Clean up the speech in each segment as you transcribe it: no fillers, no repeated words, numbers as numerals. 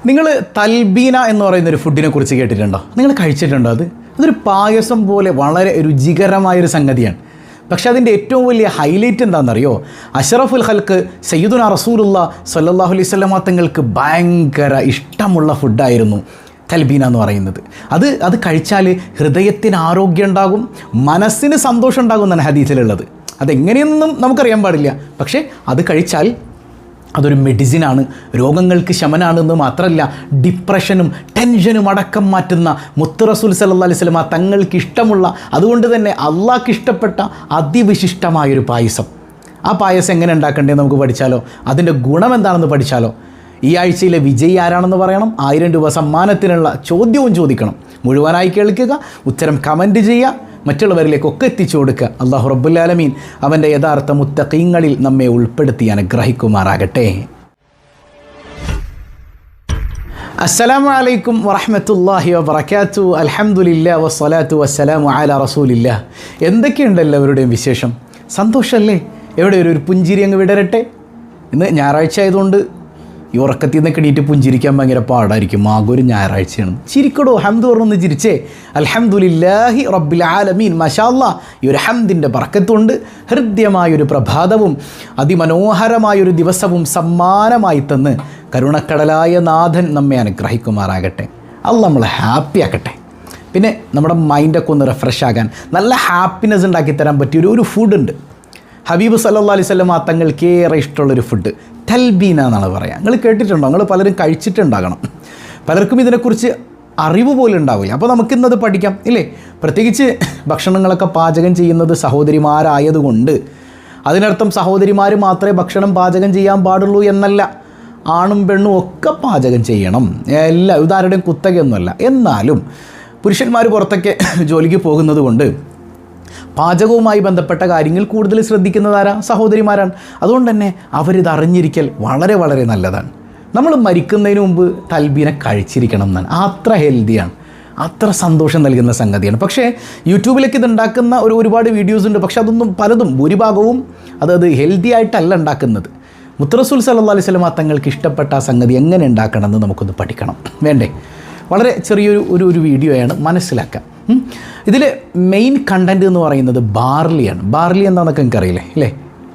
നിങ്ങൾ തൽബീന എന്ന് പറയുന്നൊരു ഫുഡിനെ കുറിച്ച് കേട്ടിട്ടുണ്ടോ? നിങ്ങൾ കഴിച്ചിട്ടുണ്ടോ? അതൊരു പായസം പോലെ വളരെ രുചികരമായൊരു സംഗതിയാണ്. പക്ഷെ അതിൻ്റെ ഏറ്റവും വലിയ ഹൈലൈറ്റ് എന്താണെന്നറിയോ? അഷ്റഫുൽ ഖൽക്ക് സയ്യിദുനാ റസൂലുള്ളാഹി സ്വല്ലല്ലാഹു അലൈഹി വസല്ലം തങ്ങൾക്ക് ഭയങ്കര ഇഷ്ടമുള്ള ഫുഡായിരുന്നു തൽബീന എന്ന് പറയുന്നത്. അത് കഴിച്ചാൽ ഹൃദയത്തിന് ആരോഗ്യം ഉണ്ടാകും, മനസ്സിന് സന്തോഷം ഉണ്ടാകും എന്നാണ് ഹദീസിലുള്ളത്. അതെങ്ങനെയൊന്നും നമുക്കറിയാൻ പാടില്ല, പക്ഷേ അത് കഴിച്ചാൽ അതൊരു മെഡിസിനാണ്, രോഗങ്ങൾക്ക് ശമനാണെന്ന് മാത്രമല്ല ഡിപ്രഷനും ടെൻഷനും അടക്കം മാറ്റുന്ന മുത്ത് റസൂൽ സല്ലല്ലാഹു അലൈഹി വസല്ലം തങ്ങൾക്ക് ഇഷ്ടമുള്ള, അതുകൊണ്ട് തന്നെ അള്ളാഹ്ക്ക് ഇഷ്ടപ്പെട്ട അതിവിശിഷ്ടമായൊരു പായസം. ആ പായസം എങ്ങനെ ഉണ്ടാക്കേണ്ടതെന്ന് നമുക്ക് പഠിച്ചാലോ? അതിൻ്റെ ഗുണം എന്താണെന്ന് പഠിച്ചാലോ? ഈ ആഴ്ചയിലെ വിജയി ആരാണെന്ന് പറയണം. 1000 രൂപ സമ്മാനത്തിനുള്ള ചോദ്യവും ചോദിക്കണം. മുഴുവനായി കേൾക്കുക, ഉത്തരം കമൻറ്റ് ചെയ്യുക, മറ്റുള്ളവരിലേക്കൊക്കെ എത്തിച്ചു കൊടുക്കുക. അല്ലാഹു റബ്ബുൽ ആലമീൻ അവൻ്റെ യഥാർത്ഥ മുത്തഖീങ്ങളിൽ നമ്മെ ഉൾപ്പെടുത്തി അനുഗ്രഹിക്കുമാറാകട്ടെ. അസ്സലാമു അലൈക്കും വറഹ്മത്തുള്ളാഹി വബറകാതുഹു. അൽഹംദുലില്ലാഹി വസ്സലാത്തു വസ്സലാമു അലാ റസൂലില്ലാ. എന്തൊക്കെയുണ്ട് എല്ലാവരുടെയും വിശേഷം? സന്തോഷമല്ലേ? എവിടെ ഒരു പുഞ്ചിരി അങ്ങ് വിടരട്ടെ. ഇന്ന് ഞായറാഴ്ച ആയതുകൊണ്ട് ഈ ഉറക്കത്തിൽ നിന്നൊക്കെ എണീറ്റ് പുഞ്ചിരിക്കാൻ ഭയങ്കര പാടായിരിക്കും. ആകൊരു ഞായറാഴ്ചയാണ്. ചിരിക്കടോ, ഹംദ് പറഞ്ഞൊന്ന് ചിരിച്ചേ. അൽഹംദുലില്ലാഹി റബ്ബിൽ ആലമീൻ. മാഷാ അല്ലാഹ്. ഈ ഒരു ഹംദിൻ്റെ ബർക്കത്തുകൊണ്ട് ഹൃദ്യമായൊരു പ്രഭാതവും അതിമനോഹരമായൊരു ദിവസവും സമ്മാനമായി തന്ന് കരുണക്കടലായ നാഥൻ നമ്മെ അനുഗ്രഹിക്കുമാറാകട്ടെ. അള്ളാഹ് നമ്മളെ ഹാപ്പി ആക്കട്ടെ. പിന്നെ നമ്മുടെ മൈൻഡൊക്കെ ഒന്ന് റിഫ്രഷ് ആകാൻ നല്ല ഹാപ്പിനെസ് ഉണ്ടാക്കി തരാൻ പറ്റിയൊരു ഫുഡുണ്ട്. ഹബീബ് സല്ലല്ലാഹു അലൈഹി വസല്ലം തങ്ങൾക്ക് ഏറെ ഇഷ്ടമുള്ളൊരു ഫുഡ് തൽബീന എന്നാണ് പറയുക. നിങ്ങൾ കേട്ടിട്ടുണ്ടോ? നിങ്ങൾ പലരും കഴിച്ചിട്ടുണ്ടാകണം. പലർക്കും ഇതിനെക്കുറിച്ച് അറിവ് പോലും ഉണ്ടാവില്ല. അപ്പോൾ നമുക്കിന്നത് പഠിക്കാം ഇല്ലേ? പ്രത്യേകിച്ച് ഭക്ഷണങ്ങളൊക്കെ പാചകം ചെയ്യുന്നത് സഹോദരിമാരായതുകൊണ്ട് അതിനർത്ഥം സഹോദരിമാർ മാത്രമേ ഭക്ഷണം പാചകം ചെയ്യാൻ പാടുള്ളൂ എന്നല്ല. ആണും പെണ്ണും ഒക്കെ പാചകം ചെയ്യണം. ഇതാരുടെയും കുത്തകയൊന്നുമല്ല. എന്നാലും പുരുഷന്മാർ പുറത്തൊക്കെ ജോലിക്ക് പോകുന്നത് കൊണ്ട് പാചകവുമായി ബന്ധപ്പെട്ട കാര്യങ്ങൾ കൂടുതൽ ശ്രദ്ധിക്കുന്നതാരാ? സഹോദരിമാരാണ്. അതുകൊണ്ട് തന്നെ അവരിത് അറിഞ്ഞിരിക്കൽ വളരെ വളരെ നല്ലതാണ്. നമ്മൾ മരിക്കുന്നതിന് മുമ്പ് തൽബീന കഴിച്ചിരിക്കണം എന്നാണ്. അത്ര ഹെൽത്തിയാണ്, അത്ര സന്തോഷം നൽകുന്ന സംഗതിയാണ്. പക്ഷേ യൂട്യൂബിലേക്ക് ഇത് ഉണ്ടാക്കുന്ന ഒരുപാട് വീഡിയോസ് ഉണ്ട്. പക്ഷേ പലതും ഭൂരിഭാഗവും അത് ഹെൽത്തി ആയിട്ടല്ല ഉണ്ടാക്കുന്നത്. മുത്ത് റസൂൽ സല്ലല്ലാഹു അലൈഹി വസല്ലം തങ്ങൾക്ക് ഇഷ്ടപ്പെട്ട ആ സംഗതി എങ്ങനെ ഉണ്ടാക്കണമെന്ന് നമുക്കൊന്ന് പഠിക്കണം വേണ്ടേ? വളരെ ചെറിയൊരു വീഡിയോയാണ്, മനസ്സിലാക്കാം. ഇതിൽ മെയിൻ കണ്ടൻറ്റ് എന്ന് പറയുന്നത് ബാർലിയാണ്. ബാർലി എന്താണെന്നൊക്കെ എനിക്കറിയില്ലേ അല്ലേ?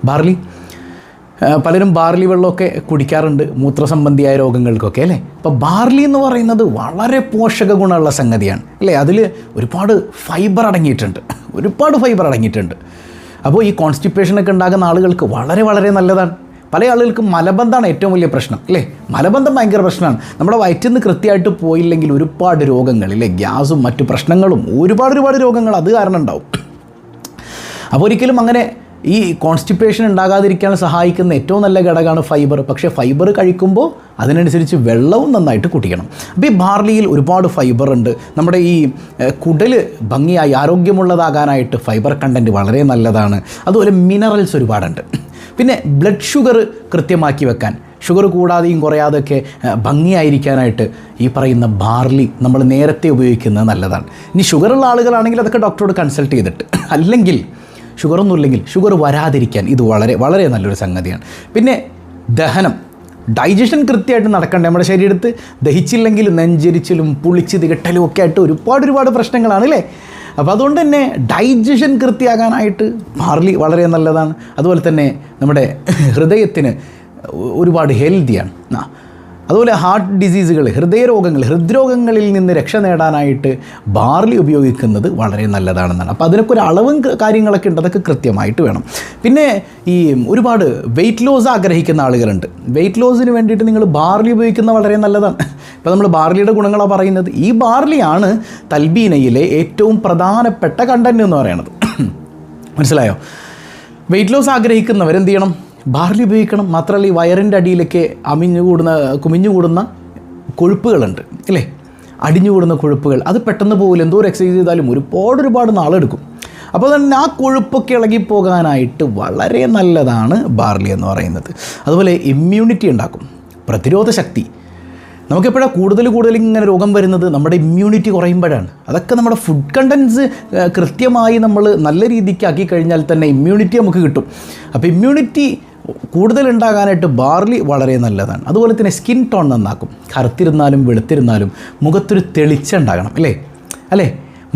ബാർലി പലരും ബാർലി വെള്ളമൊക്കെ കുടിക്കാറുണ്ട് മൂത്രസംബന്ധിയായ രോഗങ്ങൾക്കൊക്കെ അല്ലേ? അപ്പോൾ ബാർലി എന്ന് പറയുന്നത് വളരെ പോഷക ഗുണമുള്ള സംഗതിയാണ് അല്ലേ? അതിൽ ഒരുപാട് ഫൈബർ അടങ്ങിയിട്ടുണ്ട്. അപ്പോൾ ഈ കോൺസ്റ്റിപ്പേഷനൊക്കെ ഉണ്ടാകുന്ന ആളുകൾക്ക് വളരെ വളരെ നല്ലതാണ്. പല ആളുകൾക്കും മലബന്ധമാണ് ഏറ്റവും വലിയ പ്രശ്നം അല്ലേ? മലബന്ധം ഭയങ്കര പ്രശ്നമാണ്. നമ്മുടെ വയറ്റിൽ നിന്ന് കൃത്യമായിട്ട് പോയില്ലെങ്കിൽ ഒരുപാട് രോഗങ്ങൾ ഇല്ലേ? ഗ്യാസും മറ്റു പ്രശ്നങ്ങളും ഒരുപാട് രോഗങ്ങൾ അത് കാരണം ഉണ്ടാവും. അപ്പോൾ ഒരിക്കലും അങ്ങനെ ഈ കോൺസ്റ്റിപ്പേഷൻ ഉണ്ടാകാതിരിക്കാൻ സഹായിക്കുന്ന ഏറ്റവും നല്ല ഘടകമാണ് ഫൈബർ. പക്ഷേ ഫൈബർ കഴിക്കുമ്പോൾ അതിനനുസരിച്ച് വെള്ളവും നന്നായിട്ട് കുടിക്കണം. അപ്പോൾ ഈ ബാർലിയിൽ ഒരുപാട് ഫൈബർ ഉണ്ട്. നമ്മുടെ ഈ കുടൽ ഭംഗിയായി ആരോഗ്യമുള്ളതാകാനായിട്ട് ഫൈബർ കണ്ടൻറ്റ് വളരെ നല്ലതാണ്. അതുപോലെ മിനറൽസ് ഒരുപാടുണ്ട്. പിന്നെ ബ്ലഡ് ഷുഗർ കൃത്യമാക്കി വെക്കാൻ, ഷുഗർ കൂടാതെയും കുറയാതെയൊക്കെ ഭംഗിയായിരിക്കാനായിട്ട് ഈ പറയുന്ന ബാർലി നമ്മൾ നേരത്തെ ഉപയോഗിക്കുന്നത് നല്ലതാണ്. ഇനി ഷുഗറുള്ള ആളുകളാണെങ്കിൽ അതൊക്കെ ഡോക്ടറോട് കൺസൾട്ട് ചെയ്തിട്ട്, അല്ലെങ്കിൽ ഷുഗറൊന്നുമില്ലെങ്കിൽ ഷുഗർ വരാതിരിക്കാൻ ഇത് വളരെ വളരെ നല്ലൊരു സംഗതിയാണ്. പിന്നെ ദഹനം, ഡൈജഷൻ കൃത്യമായിട്ട് നടക്കണ്ടേ? നമ്മുടെ ശരീരത്ത് ദഹിച്ചില്ലെങ്കിൽ നെഞ്ചരിച്ചിലും പുളിച്ച് തികട്ടലും ഒക്കെ ആയിട്ട് ഒരുപാട് പ്രശ്നങ്ങളാണ് അല്ലേ? അപ്പോൾ അതുകൊണ്ട് തന്നെ ഡൈജഷൻ കൃത്യമാകാനായിട്ട് ബാർലി വളരെ നല്ലതാണ്. അതുപോലെ തന്നെ നമ്മുടെ ഹൃദയത്തിന് ഒരുപാട് ഹെൽത്തിയാണ്. അതുപോലെ ഹാർട്ട് ഡിസീസുകൾ, ഹൃദ്രോഗങ്ങളിൽ നിന്ന് രക്ഷ നേടാനായിട്ട് ബാർലി ഉപയോഗിക്കുന്നത് വളരെ നല്ലതാണെന്നാണ്. അപ്പോൾ അതിനൊക്കെ ഒരു അളവും കാര്യങ്ങളൊക്കെ ഉണ്ട്, അതൊക്കെ കൃത്യമായിട്ട് വേണം. പിന്നെ ഈ ഒരുപാട് വെയിറ്റ് ലോസ് ആഗ്രഹിക്കുന്ന ആളുകളുണ്ട്. വെയിറ്റ് ലോസിന് വേണ്ടിയിട്ട് നിങ്ങൾ ബാർലി ഉപയോഗിക്കുന്നത് വളരെ നല്ലതാണ്. ഇപ്പോൾ നമ്മൾ ബാർലിയുടെ ഗുണങ്ങളാണ് പറയുന്നത്. ഈ ബാർലിയാണ് തൽബീനയിലെ ഏറ്റവും പ്രധാനപ്പെട്ട കണ്ടൻറ്റ് എന്ന് പറയുന്നത്. മനസ്സിലായോ? വെയിറ്റ് ലോസ് ആഗ്രഹിക്കുന്നവരെന്ത് ചെയ്യണം? ബാർലി ഉപയോഗിക്കണം. മാത്രമല്ല ഈ വയറിൻ്റെ അടിയിലൊക്കെ കുമിഞ്ഞുകൂടുന്ന കൊഴുപ്പുകളുണ്ട് അല്ലേ? അടിഞ്ഞുകൂടുന്ന കൊഴുപ്പുകൾ, അത് പെട്ടെന്ന് പോകില്ല. എന്തോ ഒരു എക്സസൈസ് ചെയ്താലും ഒരുപാട് നാളെടുക്കും. അപ്പോൾ തന്നെ ആ കൊഴുപ്പൊക്കെ ഇളകിപ്പോകാനായിട്ട് വളരെ നല്ലതാണ് ബാർലി എന്ന് പറയുന്നത്. അതുപോലെ ഇമ്മ്യൂണിറ്റി ഉണ്ടാക്കും, പ്രതിരോധ ശക്തി. നമുക്കെപ്പോഴാണ് കൂടുതൽ ഇങ്ങനെ രോഗം വരുന്നത്? നമ്മുടെ ഇമ്മ്യൂണിറ്റി കുറയുമ്പോഴാണ്. അതൊക്കെ നമ്മുടെ ഫുഡ് കണ്ടൻസ് കൃത്യമായി നമ്മൾ നല്ല രീതിക്ക് ആക്കി കഴിഞ്ഞാൽ തന്നെ ഇമ്മ്യൂണിറ്റി നമുക്ക് കിട്ടും. അപ്പോൾ ഇമ്മ്യൂണിറ്റി കൂടുതൽ ഉണ്ടാകാനായിട്ട് ബാർലി വളരെ നല്ലതാണ്. അതുപോലെ തന്നെ സ്കിൻ ടോൺ നന്നാക്കും. കറുത്തിരുന്നാലും വെളുത്തിരുന്നാലും മുഖത്തൊരു തെളിച്ചം ഉണ്ടാകണം, അല്ലേ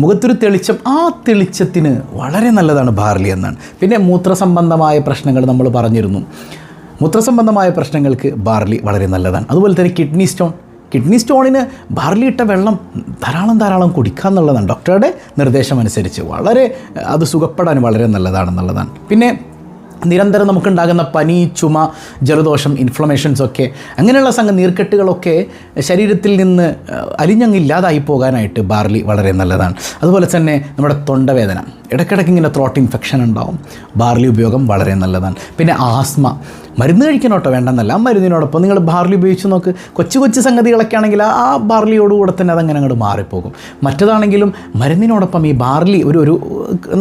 മുഖത്തൊരു തെളിച്ചം, ആ തെളിച്ചത്തിന് വളരെ നല്ലതാണ് ബാർലി എന്നാണ്. പിന്നെ മൂത്രസംബന്ധമായ പ്രശ്നങ്ങൾ നമ്മൾ പറഞ്ഞിരുന്നു. മൂത്രസംബന്ധമായ പ്രശ്നങ്ങൾക്ക് ബാർലി വളരെ നല്ലതാണ്. അതുപോലെ തന്നെ കിഡ്നി സ്റ്റോണിന് ബാർലി ഇട്ട വെള്ളം ധാരാളം കുടിക്കുക എന്നുള്ളതാണ് ഡോക്ടറുടെ നിർദ്ദേശമനുസരിച്ച്. വളരെ അത് സുഖപ്പെടാൻ വളരെ നല്ലതാണെന്നുള്ളതാണ്. പിന്നെ നിരന്തരം നമുക്കുണ്ടാകുന്ന പനി, ചുമ, ജലദോഷം, ഇൻഫ്ലമേഷൻസൊക്കെ അങ്ങനെയുള്ള നീർക്കെട്ടുകളൊക്കെ ശരീരത്തിൽ നിന്ന് അലിഞ്ഞങ്ങില്ലാതായി പോകാനായിട്ട് ബാർലി വളരെ നല്ലതാണ്. അതുപോലെ തന്നെ നമ്മുടെ തൊണ്ടവേദന, ഇടയ്ക്കിടയ്ക്ക് ഇങ്ങനെ ത്രോട്ട് ഇൻഫെക്ഷൻ ഉണ്ടാവും, ബാർലി ഉപയോഗം വളരെ നല്ലതാണ്. പിന്നെ ആസ്മ, മരുന്ന് കഴിക്കണോട്ടോ വേണ്ടെന്നല്ല, ആ മരുന്നിനോടൊപ്പം നിങ്ങൾ ബാർലി ഉപയോഗിച്ച് നോക്ക്. കൊച്ചു സംഗതികളൊക്കെ ആണെങ്കിൽ ആ ബാർലിയോടുകൂടെ തന്നെ അതങ്ങനെ അങ്ങോട്ട് മാറിപ്പോകും. മറ്റതാണെങ്കിലും മരുന്നിനോടൊപ്പം ഈ ബാർലി ഒരു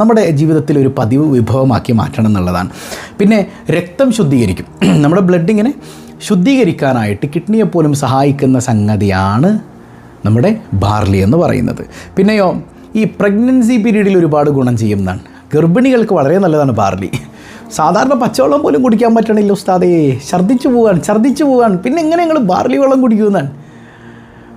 നമ്മുടെ ജീവിതത്തിൽ ഒരു പതിവ് വിഭവമാക്കി മാറ്റണം എന്നുള്ളതാണ്. പിന്നെ രക്തം ശുദ്ധീകരിക്കും. നമ്മുടെ ബ്ലഡ് ഇങ്ങനെ ശുദ്ധീകരിക്കാനായിട്ട് കിഡ്നിയെപ്പോലും സഹായിക്കുന്ന സംഗതിയാണ് നമ്മുടെ ബാർലി എന്ന് പറയുന്നത്. പിന്നെയോ ഈ പ്രഗ്നൻസി പീരീഡിൽ ഒരുപാട് ഗുണം ചെയ്യുന്നതാണ്. ഗർഭിണികൾക്ക് വളരെ നല്ലതാണ് ബാർലി. സാധാരണ പച്ചവെള്ളം പോലും കുടിക്കാൻ പറ്റണില്ല ഉസ്താദേ, ഛർദ്ദിച്ചു പോവാൻ. പിന്നെ എങ്ങനെ ഞങ്ങൾ ബാർലി വെള്ളം കുടിക്കുന്നതാണ്?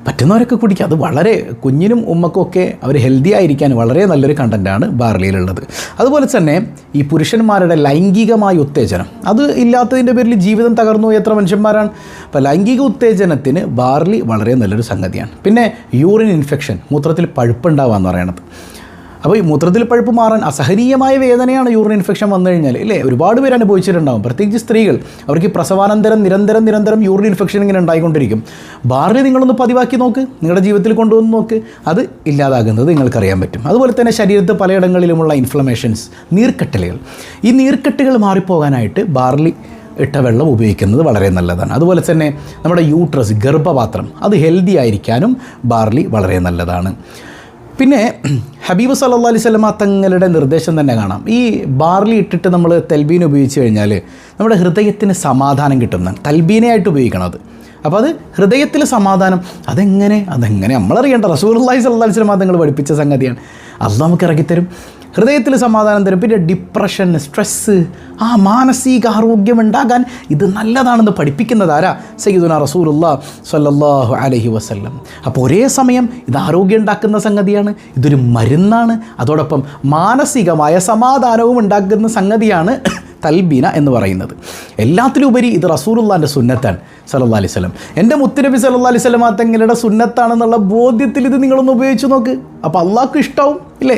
പറ്റുന്നവരൊക്കെ കുടിക്കുക. അത് വളരെ കുഞ്ഞിനും ഉമ്മക്കൊക്കെ അവർ ഹെൽത്തി ആയിരിക്കാൻ വളരെ നല്ലൊരു കണ്ടൻറ്റാണ് ബാർലിയിലുള്ളത്. അതുപോലെ തന്നെ ഈ പുരുഷന്മാരുടെ ലൈംഗികമായ ഉത്തേജനം, അത് ഇല്ലാത്തതിൻ്റെ പേരിൽ ജീവിതം തകർന്നു പോയ എത്ര മനുഷ്യന്മാരാണ്. അപ്പോൾ ലൈംഗിക ഉത്തേജനത്തിന് ബാർലി വളരെ നല്ലൊരു സംഗതിയാണ്. പിന്നെ യൂറിൻ ഇൻഫെക്ഷൻ, മൂത്രത്തിൽ പഴുപ്പുണ്ടാവുക എന്ന് പറയണത്. അപ്പോൾ ഈ മൂത്രത്തിൽ പഴുപ്പ് മാറാൻ അസഹനീയമായ വേദനയാണ് യൂറിൻ ഇൻഫെക്ഷൻ വന്നു കഴിഞ്ഞാൽ, ഇല്ലേ? ഒരുപാട് പേര് അനുഭവിച്ചിട്ടുണ്ടാകും, പ്രത്യേകിച്ച് സ്ത്രീകൾ. അവർക്ക് പ്രസവാനന്തരം നിരന്തരം യൂറിൻ ഇൻഫെക്ഷൻ ഇങ്ങനെ ഉണ്ടായിക്കൊണ്ടിരിക്കും. ബാർലി നിങ്ങളൊന്ന് പതിവാക്കി നോക്ക്, നിങ്ങളുടെ ജീവിതത്തിൽ കൊണ്ടുവന്ന് നോക്ക്, അത് ഇല്ലാതാകുന്നത് നിങ്ങൾക്കറിയാൻ പറ്റും. അതുപോലെ തന്നെ ശരീരത്ത് പലയിടങ്ങളിലുമുള്ള ഇൻഫ്ലമേഷൻസ്, നീർക്കെട്ടലുകൾ, ഈ നീർക്കെട്ടുകൾ മാറിപ്പോകാനായിട്ട് ബാർലി ഇട്ട വെള്ളം ഉപയോഗിക്കുന്നത് വളരെ നല്ലതാണ്. അതുപോലെ തന്നെ നമ്മുടെ യൂട്രസ്, ഗർഭപാത്രം, അത് ഹെൽത്തി ആയിരിക്കാനും ബാർലി വളരെ നല്ലതാണ്. പിന്നെ ഹബീബ് സല്ലല്ലാഹു അലൈഹി വസല്ലമ തങ്ങളുടെ നിർദ്ദേശം തന്നെ കാണാം. ഈ ബാർലി ഇട്ടിട്ട് നമ്മൾ തൽബീൻ ഉപയോഗിച്ച് കഴിഞ്ഞാൽ നമ്മുടെ ഹൃദയത്തിന് സമാധാനം കിട്ടുന്നതാണ്. തൽബീനയായിട്ട് ഉപയോഗിക്കണം അത്. അപ്പോൾ അത് ഹൃദയത്തിൽ സമാധാനം, അതെങ്ങനെ നമ്മളറിയേണ്ട, റസൂലുള്ളാഹി സ്വല്ലല്ലാഹു അലൈഹി വസല്ലമ തങ്ങൾ പഠിപ്പിച്ച സംഗതിയാണ്. അള്ളാഹ് നമുക്ക് ഇറക്കിത്തരും, ഹൃദയത്തിൽ സമാധാനം തരും. പിന്നെ ഡിപ്രഷൻ, സ്ട്രെസ്സ്, ആ മാനസിക ആരോഗ്യം ഉണ്ടാകാൻ ഇത് നല്ലതാണെന്ന് പഠിപ്പിക്കുന്നത് ആരാ? സയ്യിദുനാ റസൂലുള്ളാഹി സ്വല്ലല്ലാഹു അലൈഹി വസല്ലം. അപ്പോൾ ഒരേ സമയം ഇത് ആരോഗ്യം ഉണ്ടാക്കുന്ന സംഗതിയാണ്, ഇതൊരു മരുന്നാണ്, അതോടൊപ്പം മാനസികമായ സമാധാനവും ഉണ്ടാക്കുന്ന സംഗതിയാണ് തൽബീന എന്ന് പറയുന്നത്. എല്ലാത്തിലുപരി ഇത് റസൂലുള്ളാഹിൻ്റെ സുന്നത്താണ് സല്ലല്ലാഹു അലൈഹി വസല്ലം. എൻ്റെ മുത്തുനബി സല്ലല്ലാഹു അലൈഹി വസല്ലം തങ്ങളുടെ സുന്നത്താണെന്നുള്ള ബോധ്യത്തിൽ ഇത് നിങ്ങളൊന്ന് ഉപയോഗിച്ച് നോക്ക്. അപ്പോൾ അള്ളാഹ്ക്ക് ഇഷ്ടാവും, ഇല്ലേ?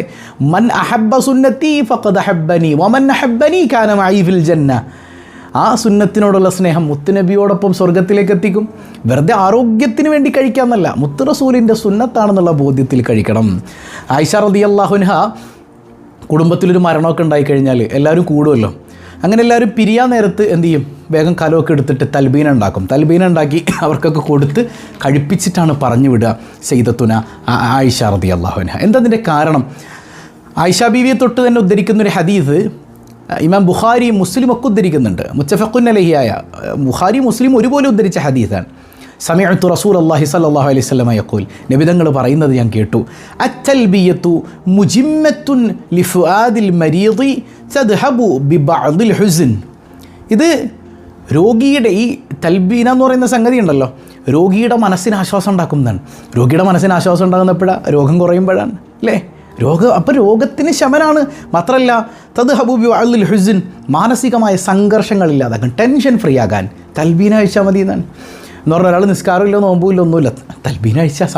മൻ അഹബ്ബ സുന്നത്തി ഫഖദ് അഹബ്ബനി വമൻ അഹബ്ബനി കാന മഈ ഫിൽ ജന്ന. ആ സുന്നത്തിനോടുള്ള സ്നേഹം മുത്തുനബിയോടൊപ്പം സ്വർഗത്തിലേക്ക് എത്തിക്കും. വെറുതെ ആരോഗ്യത്തിന് വേണ്ടി കഴിക്കാമെന്നല്ല, മുത്ത് റസൂലിൻ്റെ സുന്നത്താണെന്നുള്ള ബോധ്യത്തിൽ കഴിക്കണം. ആയിഷ റളിയല്ലാഹു അൻഹ, കുടുംബത്തിലൊരു മരണമൊക്കെ ഉണ്ടായിക്കഴിഞ്ഞാൽ എല്ലാവരും കൂടുമല്ലോ. അങ്ങനെ എല്ലാവരും പിരിയാൻ നേരത്ത് എന്ത് ചെയ്യും? വേഗം കലമൊക്കെ എടുത്തിട്ട് തൽബീന ഉണ്ടാക്കി അവർക്കൊക്കെ കൊടുത്ത് കഴിപ്പിച്ചിട്ടാണ് പറഞ്ഞു വിടുക സയ്യിദത്തുന ആയിഷ റളിയല്ലാഹു അൻഹ. എന്താ അതിൻ്റെ കാരണം? ആയിഷ ബീവിയെ തൊട്ട് തന്നെ ഉദ്ധരിക്കുന്നൊരു ഹദീസ് ഇമാം ബുഖാരി, മുസ്ലിം ഒക്കെ ഉദ്ധരിക്കുന്നുണ്ട്. മുത്തഫഖുൻ അലൈഹിയായ ബുഖാരി, മുസ്ലിം ഒരുപോലെ ഉദ്ധരിച്ച ഹദീസാണ്. സമയത്തു റസൂലുള്ളാഹി സ്വല്ലല്ലാഹു അലൈഹി വസല്ലം യഖൂൽ, നബിതങ്ങൾ പറയുന്നത് ഞാൻ കേട്ടു, അത്തൽബിയത്തു മുജിമ്മത്തുൻ ലിഫുആദിൽ മരീദി തദ്ഹബു ബിബഅദിൽ ഹുസ്ൻ. ഇത് രോഗിയുടെ, ഈ തൽബീന എന്ന് പറയുന്ന സംഗതി ഉണ്ടല്ലോ, രോഗിയുടെ മനസ്സിന് ആശ്വാസം ഉണ്ടാക്കുന്നതാണ്. രോഗിയുടെ മനസ്സിന് ആശ്വാസം ഉണ്ടാകുന്നപ്പോഴാണ്, രോഗം കുറയുമ്പോഴാണ്, അല്ലേ? അപ്പോൾ രോഗത്തിന് ശമനാണ്. മാത്രമല്ല തദ്ഹബു ബിബഅദിൽ ഹുസ്ൻ, മാനസികമായ സംഘർഷങ്ങളില്ലാതാക്കാൻ, ടെൻഷൻ ഫ്രീ ആകാൻ തൽബീന കഴിച്ചാൽ മതി എന്നാണ്. എന്ന് പറഞ്ഞാൽ ഒരാൾ നിസ്കാരമില്ല, നോമ്പുമില്ല, ഒന്നുമില്ല, തൽബീന കഴിച്ചാൽ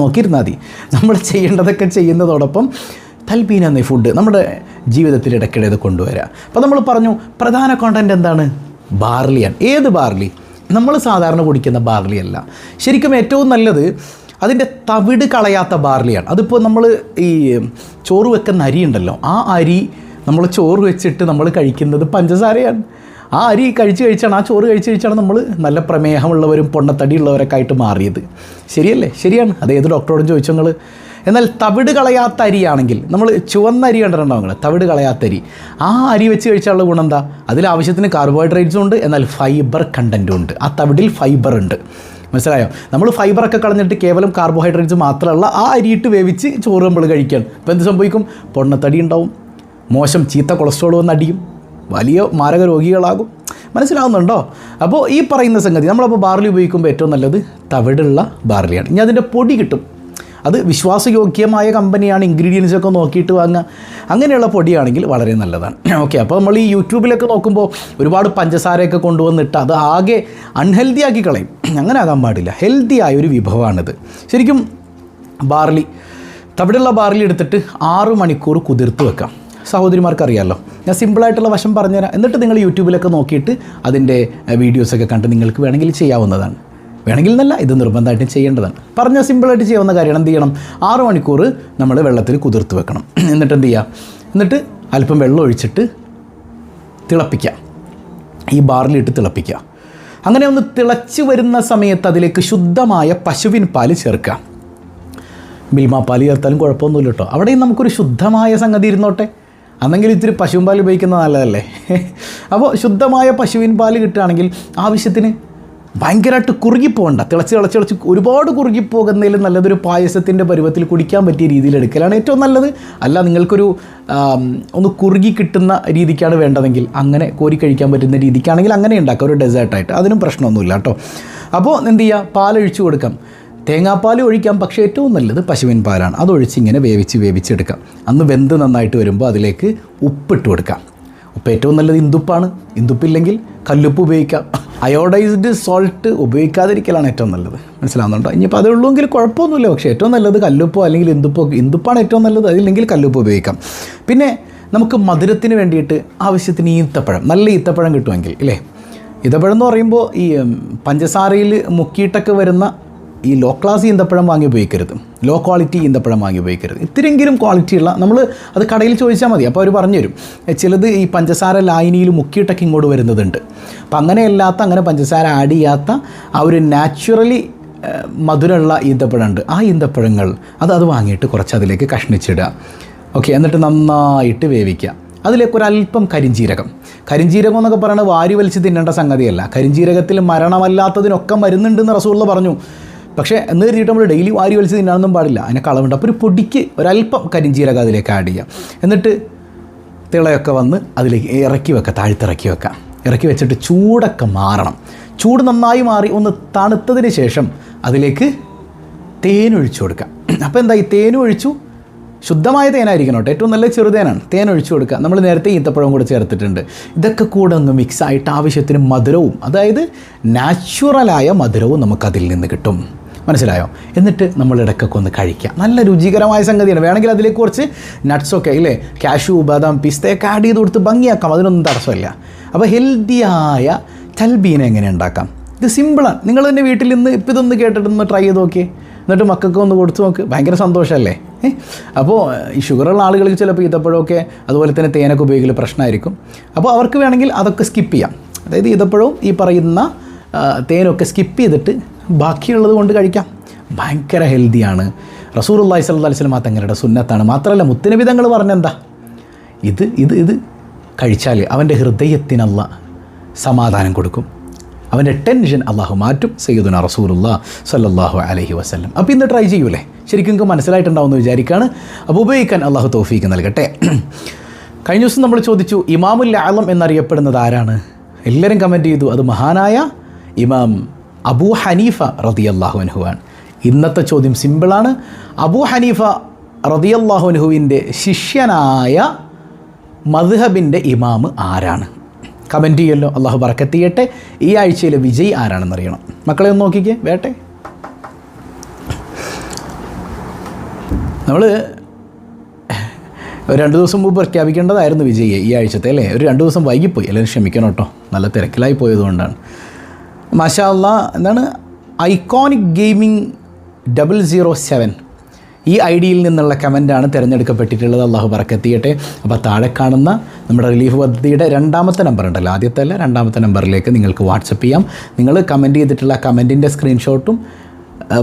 നോക്കിയിരുന്നാൽ മതി. നമ്മൾ ചെയ്യേണ്ടതൊക്കെ ചെയ്യുന്നതോടൊപ്പം തൽബീന എന്ന ഫുഡ് നമ്മുടെ ജീവിതത്തിൽ ഇടയ്ക്കിടെ ഇത് കൊണ്ടുവരിക. അപ്പോൾ നമ്മൾ പറഞ്ഞു പ്രധാന കോണ്ടൻറ്റ് എന്താണ്? ബാർലിയാണ്. ഏത് ബാർലി? നമ്മൾ സാധാരണ കുടിക്കുന്ന ബാർലി അല്ല. ശരിക്കും ഏറ്റവും നല്ലത് അതിൻ്റെ തവിട് കളയാത്ത ബാർലിയാണ്. അതിപ്പോൾ നമ്മൾ ഈ ചോറ് വെക്കുന്ന അരി ഉണ്ടല്ലോ, ആ അരി നമ്മൾ ചോറ് വെച്ചിട്ട് നമ്മൾ കഴിക്കുന്നത് പഞ്ചസാരയാണ്. ആ അരി കഴിച്ചാണ്, ആ ചോറ് കഴിച്ചാണ് നമ്മൾ നല്ല പ്രമേഹമുള്ളവരും പൊണ്ണത്തടിയുള്ളവരൊക്കെ ആയിട്ട് മാറിയത്. ശരിയല്ലേ? ശരിയാണ്. അത് ഏത് ഡോക്ടറോടും ചോദിച്ചു നിങ്ങൾ. എന്നാൽ തവിട് കളയാത്ത അരിയാണെങ്കിൽ, നമ്മൾ ചുവന്ന അരി കണ്ടിട്ടുണ്ടാവും നിങ്ങൾ, തവിട് കളയാത്ത അരി, ആ അരി വെച്ച് കഴിച്ചാലുള്ള ഗുണം എന്താ? അതിൽ ആവശ്യത്തിന് കാർബോഹൈഡ്രേറ്റ്സും ഉണ്ട്, എന്നാൽ ഫൈബർ കണ്ടൻറ്റും ഉണ്ട്. ആ തവിടിൽ ഫൈബർ ഉണ്ട്. മനസ്സിലായോ? നമ്മൾ ഫൈബറൊക്കെ കളഞ്ഞിട്ട് കേവലം കാർബോഹൈഡ്രേറ്റ്സ് മാത്രമല്ല ആ അരിയിട്ട് വേവിച്ച് ചോറ് നമ്മൾ കഴിക്കുകയാണ്. അപ്പോൾ എന്ത് സംഭവിക്കും? പൊണ്ണത്തടി ഉണ്ടാവും, മോശം ചീത്ത കൊളസ്ട്രോൾ വന്ന് അടിയും. വലിയ മാരക രോഗികളാകും. മനസ്സിലാവുന്നുണ്ടോ? അപ്പോൾ ഈ പറയുന്ന സംഗതി നമ്മളപ്പോൾ ബാർലി ഉപയോഗിക്കുമ്പോൾ ഏറ്റവും നല്ലത് തവിടുള്ള ബാർലിയാണ്. ഇനി അതിൻ്റെ പൊടി കിട്ടും, അത് വിശ്വാസയോഗ്യമായ കമ്പനിയാണ്, ഇൻഗ്രീഡിയൻസ് ഒക്കെ നോക്കിയിട്ട് വാങ്ങുക. അങ്ങനെയുള്ള പൊടിയാണെങ്കിൽ വളരെ നല്ലതാണ്. ഓക്കെ, അപ്പോൾ നമ്മൾ ഈ യൂട്യൂബിലൊക്കെ നോക്കുമ്പോൾ ഒരുപാട് പഞ്ചസാരയൊക്കെ കൊണ്ടുവന്നിട്ട് അത് ആകെ അൺഹെൽത്തി ആക്കി കളയും. അങ്ങനെ ആകാൻ പാടില്ല. ഹെൽത്തി ആയൊരു വിഭവമാണിത്. ശരിക്കും ബാർലി, തവിടുള്ള ബാർലി എടുത്തിട്ട് 6 മണിക്കൂർ കുതിർത്ത് വെക്കാം. സഹോദരിമാർക്കറിയാമല്ലോ, ഞാൻ സിമ്പിളായിട്ടുള്ള വശം പറഞ്ഞുതരാം. എന്നിട്ട് നിങ്ങൾ യൂട്യൂബിലൊക്കെ നോക്കിയിട്ട് അതിൻ്റെ വീഡിയോസൊക്കെ കണ്ട് നിങ്ങൾക്ക് വേണമെങ്കിൽ ചെയ്യാവുന്നതാണ്. വേണമെങ്കിൽ എന്നല്ല, ഇത് നിർബന്ധമായിട്ടും ചെയ്യേണ്ടതാണ്. പറഞ്ഞാൽ സിമ്പിളായിട്ട് ചെയ്യാവുന്ന കാര്യമാണ്. എന്ത് ചെയ്യണം? 6 മണിക്കൂർ നമ്മൾ വെള്ളത്തിൽ കുതിർത്ത് വെക്കണം. എന്നിട്ട് എന്ത് ചെയ്യുക? എന്നിട്ട് അല്പം വെള്ളം ഒഴിച്ചിട്ട് തിളപ്പിക്കുക. ഈ ബാർലി ഇട്ട് തിളപ്പിക്കുക. അങ്ങനെ ഒന്ന് തിളച്ച് വരുന്ന സമയത്ത് അതിലേക്ക് ശുദ്ധമായ പശുവിൻ പാല് ചേർക്കുക. മിൽമ പാല് ചേർത്താലും കുഴപ്പമൊന്നുമില്ല കേട്ടോ. അവിടെയും നമുക്കൊരു ശുദ്ധമായ സംഗതി ഇരുന്നോട്ടെ. അന്നെങ്കിൽ ഇത്തിരി പശുവിൻ പാൽ ഉപയോഗിക്കുന്നത് നല്ലതല്ലേ? അപ്പോൾ ശുദ്ധമായ പശുവിൻ പാല് കിട്ടുകയാണെങ്കിൽ ആവശ്യത്തിന് ഭയങ്കരമായിട്ട് കുറുകിപ്പോകണ്ട. തിളച്ച് ഒരുപാട് കുറുകിപ്പോകുന്നതിൽ നല്ലതൊരു പായസത്തിൻ്റെ പരുവത്തിൽ കുടിക്കാൻ പറ്റിയ രീതിയിൽ എടുക്കലാണ് ഏറ്റവും നല്ലത്. അല്ല, നിങ്ങൾക്കൊരു ഒന്ന് കുറുകി കിട്ടുന്ന രീതിക്കാണ് വേണ്ടതെങ്കിൽ അങ്ങനെ കോരി കഴിക്കാൻ പറ്റുന്ന രീതിക്കാണെങ്കിൽ അങ്ങനെ ഉണ്ടാക്കാം, ഒരു ഡെസേർട്ടായിട്ട്. അതിനും പ്രശ്നമൊന്നുമില്ല കേട്ടോ. അപ്പോൾ എന്ത് ചെയ്യുക? പാലൊഴിച്ച് കൊടുക്കാം. തേങ്ങാപ്പാൽ ഒഴിക്കാം, പക്ഷേ ഏറ്റവും നല്ലത് പശുവിൻ പാലാണ്. അതൊഴിച്ച് ഇങ്ങനെ വേവിച്ചെടുക്കാം. അന്ന് വെന്ത് നന്നായിട്ട് വരുമ്പോൾ അതിലേക്ക് ഉപ്പിട്ട് കൊടുക്കാം. ഉപ്പ് ഏറ്റവും നല്ലത് ഇന്ദുപ്പാണ്. ഇന്ദുപ്പില്ലെങ്കിൽ കല്ലുപ്പ് ഉപയോഗിക്കാം. അയോഡൈസ്ഡ് സോൾട്ട് ഉപയോഗിക്കാതിരിക്കലാണ് ഏറ്റവും നല്ലത്. മനസ്സിലാവുന്നുണ്ടോ? ഇനിയിപ്പോൾ അത് ഉള്ളൂവെങ്കിൽ കുഴപ്പമൊന്നുമില്ല. പക്ഷേ ഏറ്റവും നല്ലത് കല്ലുപ്പോ അല്ലെങ്കിൽ ഇന്ദുപ്പാണ് ഏറ്റവും നല്ലത്. അതില്ലെങ്കിൽ കല്ലുപ്പ് ഉപയോഗിക്കാം. പിന്നെ നമുക്ക് മധുരത്തിന് വേണ്ടിയിട്ട് ആവശ്യത്തിന് ഈത്തപ്പഴം, നല്ല ഈത്തപ്പഴം കിട്ടുമെങ്കിൽ ഇല്ലേ. ഈത്തപ്പഴം എന്ന് പറയുമ്പോൾ ഈ പഞ്ചസാരയിൽ മുക്കിയിട്ടൊക്കെ വരുന്ന ഈ ലോ ക്ലാസ് ഈന്തപ്പഴം വാങ്ങി ഉപയോഗിക്കരുത്. ലോ ക്വാളിറ്റി ഈന്തപ്പഴം വാങ്ങി ഉപയോഗിക്കരുത്. ഇത്തിരിയെങ്കിലും ക്വാളിറ്റിയുള്ള, നമ്മൾ അത് കടയിൽ ചോദിച്ചാൽ മതി, അപ്പോൾ അവർ പറഞ്ഞു തരും. ചിലത് ഈ പഞ്ചസാര ലായനിയിൽ മുക്കിയിട്ടൊക്കെ ഇങ്ങോട്ട് വരുന്നതുണ്ട്. അപ്പം അങ്ങനെയല്ലാത്ത, അങ്ങനെ പഞ്ചസാര ആഡ് ചെയ്യാത്ത ആ ഒരു നാച്ചുറലി മധുരമുള്ള ഈന്തപ്പഴമുണ്ട്. ആ ഈന്തപ്പഴങ്ങൾ അത് വാങ്ങിയിട്ട് കുറച്ച് അതിലേക്ക് കഷ്ണിച്ചിടുക. ഓക്കെ, എന്നിട്ട് നന്നായിട്ട് വേവിക്കുക. അതിലേക്കൊരല്പം കരിഞ്ജീരകം എന്നൊക്കെ പറയുന്നത് വാരി വലിച്ച് തിന്നേണ്ട സംഗതിയല്ല. കരിഞ്ജീരകത്തിൽ മരണമല്ലാത്തതിനൊക്കെ മരുന്നുണ്ടെന്ന് റസൂലുള്ള പറഞ്ഞു. പക്ഷേ എന്ന് കരുതിയിട്ട് നമ്മൾ ഡെയിലി വാരി വലിച്ച് തിന്നാനൊന്നും പാടില്ല, അതിനെ കളവുണ്ട്. അപ്പോൾ ഒരു പൊടിക്ക് ഒരല്പം കരിഞ്ജീരകം അതിലേക്ക് ആഡ് ചെയ്യുക. എന്നിട്ട് തിളയൊക്കെ വന്ന് അതിലേക്ക് ഇറക്കി വെക്കുക, താഴ്ത്തിറക്കി വെക്കുക. ഇറക്കി വെച്ചിട്ട് ചൂടൊക്കെ മാറണം. ചൂട് നന്നായി മാറി ഒന്ന് തണുത്തതിന് ശേഷം അതിലേക്ക് തേനൊഴിച്ചു കൊടുക്കുക. അപ്പോൾ എന്താ, ഈ തേനൊഴിച്ചു, ശുദ്ധമായ തേനായിരിക്കണം കേട്ടോ, ഏറ്റവും നല്ല ചെറുതേനാണ്. തേനൊഴിച്ചു കൊടുക്കുക. നമ്മൾ നേരത്തെ ഈത്തപ്പഴം കൂടെ ചേർത്തിട്ടുണ്ട്. ഇതൊക്കെ കൂടെ ഒന്ന് മിക്സായിട്ട് ആവശ്യത്തിന് മധുരവും, അതായത് നാച്ചുറലായ മധുരവും നമുക്കതിൽ നിന്ന് കിട്ടും. മനസ്സിലായോ? എന്നിട്ട് നമ്മൾ ഇടയ്ക്കൊക്കെ ഒന്ന് കഴിക്കുക. നല്ല രുചികരമായ സംഗതിയാണ്. വേണമെങ്കിൽ അതിലേക്ക് കുറച്ച് നട്ട്സൊക്കെ ഇല്ലേ, കാഷ്യൂ, ബാദാം, പിസ്തയൊക്കെ ആഡ് ചെയ്ത് കൊടുത്ത് ഭംഗിയാക്കാം. അതിനൊന്നും തടസ്സമില്ല. അപ്പോൾ ഹെൽത്തിയായ തൽബീന എങ്ങനെ ഉണ്ടാക്കാം? ഇത് സിമ്പിളാണ്. നിങ്ങൾ തന്നെ വീട്ടിൽ നിന്ന് ഇപ്പോൾ ഇതൊന്ന് കേട്ടിട്ടൊന്ന് ട്രൈ ചെയ്ത് നോക്കിയേ. എന്നിട്ട് മക്കൾക്ക് ഒന്ന് കൊടുത്ത് നോക്ക്. ഭയങ്കര സന്തോഷമല്ലേ? അപ്പോൾ ഈ ഷുഗറുള്ള ആളുകൾക്ക് ചിലപ്പോൾ ഈത്തപ്പഴമൊക്കെ അതുപോലെ തന്നെ തേനൊക്കെ ഉപയോഗിക്കൽ പ്രശ്നമായിരിക്കും. അപ്പോൾ അവർക്ക് വേണമെങ്കിൽ അതൊക്കെ സ്കിപ്പ് ചെയ്യാം. അതായത് ഈത്തപ്പഴവും ഈ പറയുന്ന തേനൊക്കെ സ്കിപ്പ് ചെയ്തിട്ട് ബാക്കിയുള്ളത് കൊണ്ട് കഴിക്കാം. ഭയങ്കര ഹെൽത്തിയാണ്. റസൂലുള്ളാഹി സ്വല്ലല്ലാഹു അലൈഹി വസല്ലം തങ്ങളുടെ സുന്നത്താണ്. മാത്രമല്ല മുത്തുനബി തങ്ങൾ പറഞ്ഞെന്താ, ഇത് കഴിച്ചാൽ അവൻ്റെ ഹൃദയത്തിന് അല്ലാഹ് സമാധാനം കൊടുക്കും, അവൻ്റെ ടെൻഷൻ അള്ളാഹു മാറ്റും. സയ്യിദുനാ റസൂലുള്ളാഹി സ്വല്ലല്ലാഹു അലൈഹി വസല്ലം. അപ്പോൾ ഇന്ന് ട്രൈ ചെയ്യൂലേ? ശരിക്കും നിങ്ങൾക്ക് മനസ്സിലായിട്ടുണ്ടാവുമെന്ന് വിചാരിക്കുകയാണ്. അപ്പോൾ ഉപയോഗിക്കാൻ അള്ളാഹു തൗഫീക്ക് നൽകട്ടെ. കഴിഞ്ഞ ദിവസം നമ്മൾ ചോദിച്ചു, ഇമാമുൽ ആലം എന്നറിയപ്പെടുന്നത് ആരാണ്? എല്ലാവരും കമൻറ്റ് ചെയ്തു, അത് മഹാനായ ഇമാം അബൂ ഹനീഫ റളിയല്ലാഹു അൻഹു ആണ്. ഇന്നത്തെ ചോദ്യം സിമ്പിളാണ്. അബൂ ഹനീഫ റളിയല്ലാഹു അൻഹുവിൻ്റെ ശിഷ്യനായ മദ്ഹബിൻ്റെ ഇമാമ് ആരാണ്? കമൻറ്റ് ചെയ്യുമല്ലോ. അള്ളാഹു ബറക്കത്ത് ചെയ്യട്ടെ. ഈ ആഴ്ചയിലെ വിജയി ആരാണെന്നറിയണം. മക്കളെ ഒന്ന് നോക്കിക്കേ, വേട്ടെ. നമ്മൾ 2 ദിവസം മുമ്പ് പ്രഖ്യാപിക്കേണ്ടതായിരുന്നു വിജയിയെ, ഈ ആഴ്ചത്തെ അല്ലേ. ഒരു 2 ദിവസം വൈകിപ്പോയി. എല്ലാവരും ക്ഷമിക്കണം കേട്ടോ, നല്ല തിരക്കിലായി പോയതുകൊണ്ടാണ്. മാഷാ അല്ലാഹ്. എന്താണ് ഐക്കോണിക് ഗെയിമിംഗ് 007 ഈ ഐ ഡിയിൽ നിന്നുള്ള കമൻറ്റാണ് തിരഞ്ഞെടുക്കപ്പെട്ടിട്ടുള്ളത്. അള്ളാഹു ബറക്കത്ത് ചെയ്യട്ടെ. അപ്പോൾ താഴെ കാണുന്ന നമ്മുടെ റിലീഫ് പദ്ധതിയുടെ 2ാമത്തെ നമ്പർ ഉണ്ടല്ലോ, ആദ്യത്തെ അല്ല 2ാമത്തെ നമ്പറിലേക്ക് നിങ്ങൾക്ക് വാട്സപ്പ് ചെയ്യാം. നിങ്ങൾ കമൻറ്റ് ചെയ്തിട്ടുള്ള കമൻറ്റിൻ്റെ സ്ക്രീൻഷോട്ടും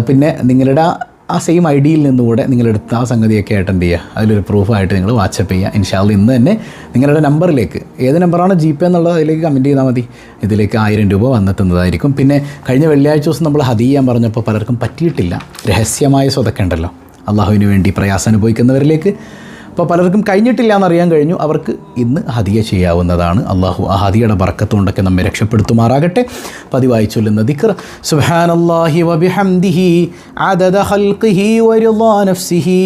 പിന്നെ നിങ്ങളുടെ ആ സെയിം ഐ ഡിയിൽ നിന്നുകൂടെ നിങ്ങളെടുത്ത ആ സംഗതിയൊക്കെ ആയിട്ട് എന്ത് ചെയ്യുക, അതിലൊരു പ്രൂഫായിട്ട് നിങ്ങൾ വാട്സപ്പ് ചെയ്യുക. ഇൻഷാ അല്ലാഹ് ഇന്ന് തന്നെ നിങ്ങളുടെ നമ്പറിലേക്ക്, ഏത് നമ്പറാണ് GPay എന്നുള്ളത് അതിലേക്ക് കമൻറ്റ് ചെയ്താൽ മതി. ഇതിലേക്ക് 1000 രൂപ വന്നെത്തുന്നതായിരിക്കും. പിന്നെ കഴിഞ്ഞ വെള്ളിയാഴ്ച ദിവസം നമ്മൾ ഹദിയ ചെയ്യാൻ പറഞ്ഞപ്പോൾ പലർക്കും പറ്റിയിട്ടില്ല. രഹസ്യമായ സ്വതക്ക ഉണ്ടല്ലോ, അള്ളാഹുവിന് വേണ്ടി പ്രയാസം അനുഭവിക്കുന്നവരിലേക്ക് അപ്പോൾ പലർക്കും കഴിഞ്ഞിട്ടില്ല എന്നറിയാൻ കഴിഞ്ഞു, അവർക്ക് ഇന്ന് ഹദിയ ചെയ്യാവുന്നതാണ്. അള്ളാഹു ആ ഹദിയയുടെ ബർക്കത്തുകൊണ്ടൊക്കെ നമ്മെ രക്ഷപ്പെടുത്തുമാറാകട്ടെ. പതിവായി ചൊല്ലുന്ന ദിക്ർ സുബ്ഹാനല്ലാഹി വബിഹംദിഹി അദദ ഖൽഖിഹി വറിളാ നഫ്സിഹി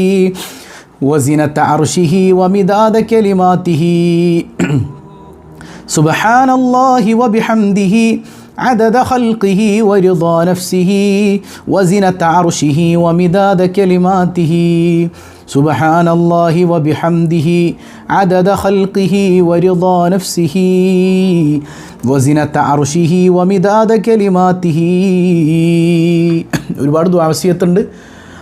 വസിനത അർശിഹി വമിദാദ കലിമാതിഹി. സുബ്ഹാനല്ലാഹി വബിഹംദിഹി عدد خلقه ورضا نفسه وزنة عرشه ومداد كلماته. سبحان الله وبحمده عدد خلقه ورضا نفسه وزنة عرشه ومداد كلماته. ഒരുപാട് ദുആ വസിയത്തുണ്ട്.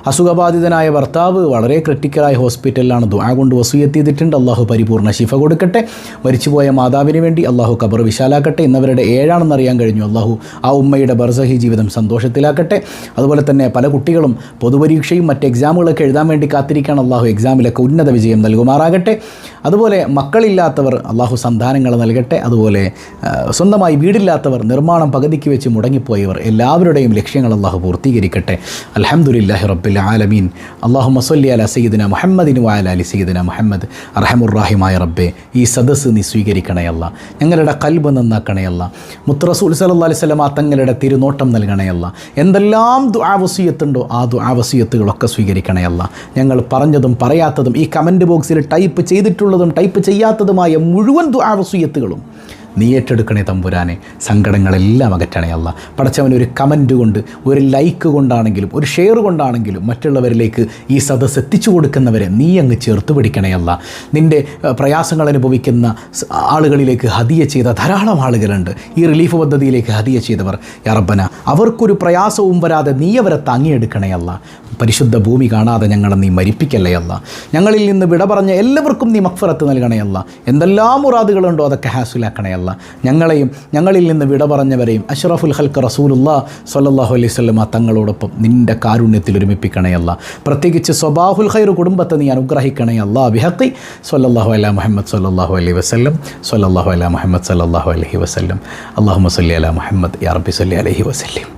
അസുഖബാധിതനായ ഭർത്താവ് വളരെ ക്രിട്ടിക്കലായ ഹോസ്പിറ്റലിലാണ്. ദുആ കൊണ്ട് വസിയത്ത് ചെയ്തിട്ടുണ്ട്. അള്ളാഹു പരിപൂർണ്ണ ശിഫ കൊടുക്കട്ടെ. മരിച്ചുപോയ മാതാവിന് വേണ്ടി അള്ളാഹു ഖബർ വിശാലാക്കട്ടെ. ഇന്നവരുടെ 7 അറിയാൻ കഴിഞ്ഞു. അള്ളാഹു ആ ഉമ്മയുടെ ബർസഹി ജീവിതം സന്തോഷത്തിലാക്കട്ടെ. അതുപോലെ തന്നെ പല കുട്ടികളും പൊതുപരീക്ഷയും മറ്റ് എക്സാമുകളൊക്കെ എഴുതാൻ വേണ്ടി കാത്തിരിക്കുകയാണ്. അള്ളാഹു എക്സാമിലൊക്കെ ഉന്നത വിജയം നൽകുമാറാകട്ടെ. അതുപോലെ മക്കളില്ലാത്തവർ അള്ളാഹു സന്താനങ്ങൾ നൽകട്ടെ. അതുപോലെ സ്വന്തമായി വീടില്ലാത്തവർ, നിർമ്മാണം പകുതിക്ക് വെച്ച് മുടങ്ങിപ്പോയവർ, എല്ലാവരുടെയും ലക്ഷ്യങ്ങൾ അള്ളാഹു പൂർത്തീകരിക്കട്ടെ. അൽഹംദുലില്ലാഹി റബ്ബിൽ ആലമീൻ. അല്ലാഹുമ്മ സ്വല്ലി അലാ സയ്യിദിന മുഹമ്മദിൻ വഅലാ അലി സയ്യിദിന മുഹമ്മദ്. അർഹമുർ-റഹീമായ റബ്ബേ, ഈ സദസ്സ് നീ സ്വീകരിക്കണേ അല്ല. ഞങ്ങളുടെ ഖൽബ് നന്നാക്കണേ അല്ല. മുത്ത് റസൂൽ സല്ലല്ലാഹു അലൈഹി വസല്ലമ തങ്ങളുടെ തിരുനോട്ടം നൽകണേ അല്ല. എന്തെല്ലാം ദുആ വസിയത്തുണ്ടോ ആ ദുആ വസിയത്തുകളൊക്കെ സ്വീകരിക്കണേ അല്ല. ഞങ്ങൾ പറഞ്ഞതും പറയാത്തതും ഈ കമൻറ്റ് ബോക്സിൽ ടൈപ്പ് ചെയ്തിട്ടുള്ളതും ടൈപ്പ് ചെയ്യാത്തതുമായ മുഴുവൻ ദുആ വസിയത്തുകളും നീ ഏറ്റെടുക്കണേ തമ്പുരാനെ. സങ്കടങ്ങളെല്ലാം അകറ്റണേ അല്ല. പടച്ചവൻ ഒരു കമൻറ്റ് കൊണ്ട്, ഒരു ലൈക്ക് കൊണ്ടാണെങ്കിലും, ഒരു ഷെയർ കൊണ്ടാണെങ്കിലും മറ്റുള്ളവരിലേക്ക് ഈ സദസ്സ് എത്തിച്ചു കൊടുക്കുന്നവരെ നീ അങ്ങ് ചേർത്ത് പിടിക്കണേ അല്ല. നിൻ്റെ പ്രയാസങ്ങൾ അനുഭവിക്കുന്ന ആളുകളിലേക്ക് ഹദിയ ചെയ്ത ധാരാളം ആളുകളുണ്ട്. ഈ റിലീഫ് പദ്ധതിയിലേക്ക് ഹദിയ ചെയ്തവർ, യാ റബ്ബന, അവർക്കൊരു പ്രയാസവും വരാതെ നീ അവരെ താങ്ങിയെടുക്കണേ അല്ല. പരിശുദ്ധ ഭൂമി കാണാതെ ഞങ്ങളെ നീ മരിപ്പിക്കല്ലേ അല്ല. ഞങ്ങളിൽ നിന്ന് വിട പറഞ്ഞ എല്ലാവർക്കും നീ മഗ്ഫിറത്ത് നൽകണേ അല്ല. എന്തെല്ലാം മുറാദുകളുണ്ടോ അതൊക്കെ ഹാസിലാക്കണേ അല്ല. ഞങ്ങളെയും ഞങ്ങളിൽ നിന്ന് വിട പറഞ്ഞവരെയും അഷ്റഫുൽ ഖൽഖ് റസൂലുള്ളാഹി സ്വല്ലല്ലാഹു അലൈഹി വസല്ലം തങ്ങളോടൊപ്പം നിൻ്റെ കാരുണ്യത്തിൽ ഒരുമിപ്പിക്കണേ അല്ല. പ്രത്യേകിച്ച് സ്വബാഹുൽ ഖൈർ കുടുംബത്തെ നീ അനുഗ്രഹിക്കണേ അല്ലാ. ബിഹഖി സ്വല്ലല്ലാഹു അലാ മുഹമ്മദ് സ്വല്ലല്ലാഹു അലൈഹി വസല്ലം. സ്വല്ലല്ലാഹു അലാ മുഹമ്മദ് സ്വല്ലല്ലാഹു അലൈഹി വസല്ലം. അല്ലാഹുമ്മ സ്വല്ലി അലാ മുഹമ്മദ് യാ റബ്ബി സ്വല്ലി അലൈഹി വസല്ലം.